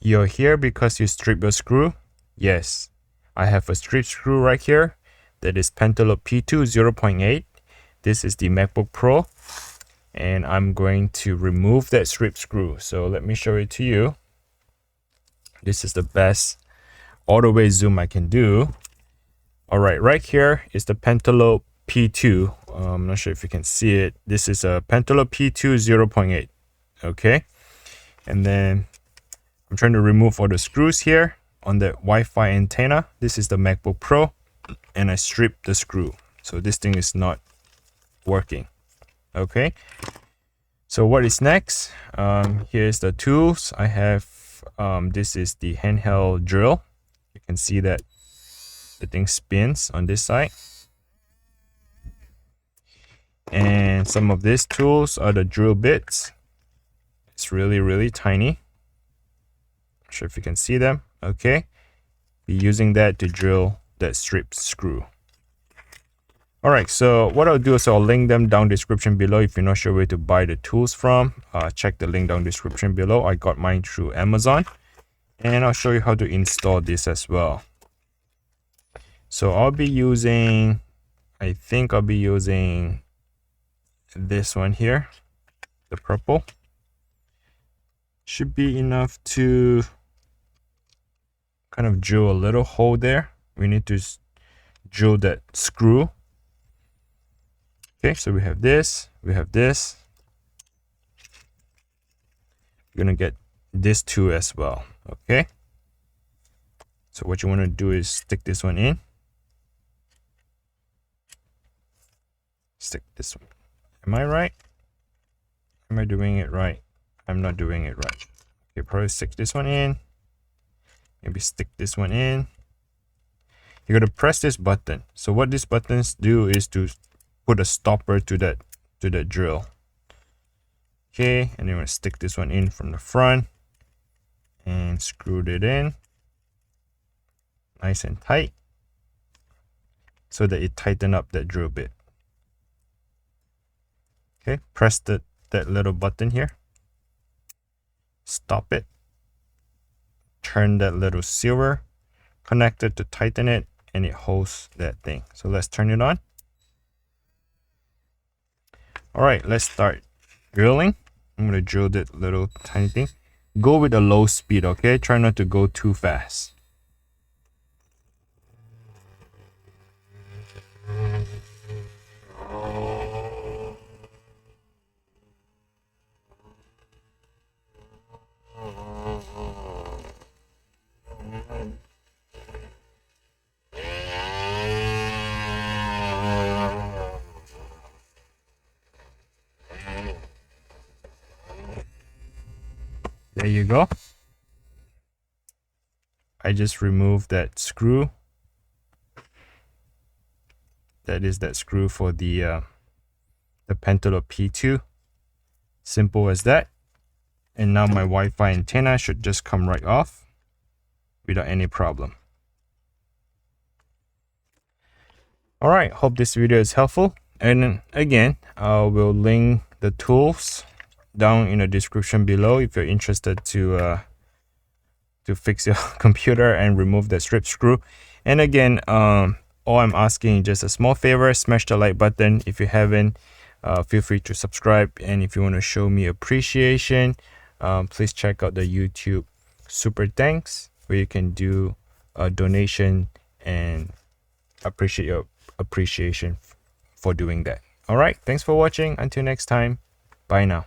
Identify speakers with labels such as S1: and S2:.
S1: You're here because you stripped your screw? Yes, I have a strip screw right here. That is Pentalobe P2 0.8. This is the MacBook Pro. And I'm going to remove that strip screw. So let me show it to you. This is the best all the way zoom I can do. All right here is the Pentalobe P2. I'm not sure if you can see it. This is a Pentalobe P2 0.8. Okay. And then I'm trying to remove all the screws here on the Wi-Fi antenna. This is the MacBook Pro. And I stripped the screw. So this thing is not working. Okay. So what is next? Here's the tools. I have, this is the handheld drill. You can see that the thing spins on this side. And some of these tools are the drill bits. It's really tiny. Not sure if you can see them. Okay. Be using that to drill that stripped screw. Alright, so what I'll do is I'll link them down description below. If you're not sure where to buy the tools from, check the link down description below. I got mine through Amazon. And I'll show you how to install this as well. So I'll be using, I think I'll be using this one here, the purple. Should be enough to kind of drill a little hole there. We need to drill that screw. Okay, so we have this, we have this. We're gonna get this too as well. Okay, so what you want to do is stick this one in. Stick this one. Am I right? Am I doing it right? I'm not doing it right. Okay, probably stick this one in. Maybe stick this one in. You're gonna press this button. So what these buttons do is to put a stopper to that drill. Okay, and then we're gonna stick this one in from the front and screw it in nice and tight so that it tighten up that drill bit. Okay, press that little button here. Stop it. Turn that little silver connector to tighten it, and it holds that thing. So let's turn it on. All right, let's start drilling. I'm gonna drill that little tiny thing. Go with a low speed, okay? Try not to go too fast. There you go. I just removed that screw. That is that screw for the Pentalobe P2. Simple as that. And now my Wi-Fi antenna should just come right off without any problem. Alright, hope this video is helpful. And again, I will link the tools down in the description below if you're interested to fix your computer and remove the strip screw. And again, all I'm asking is just a small favor: smash the like button. If you haven't, feel free to subscribe. And if you want to show me appreciation, please check out the YouTube super thanks, where you can do a donation and appreciate your appreciation for doing that. All right, thanks for watching. Until next time, bye now.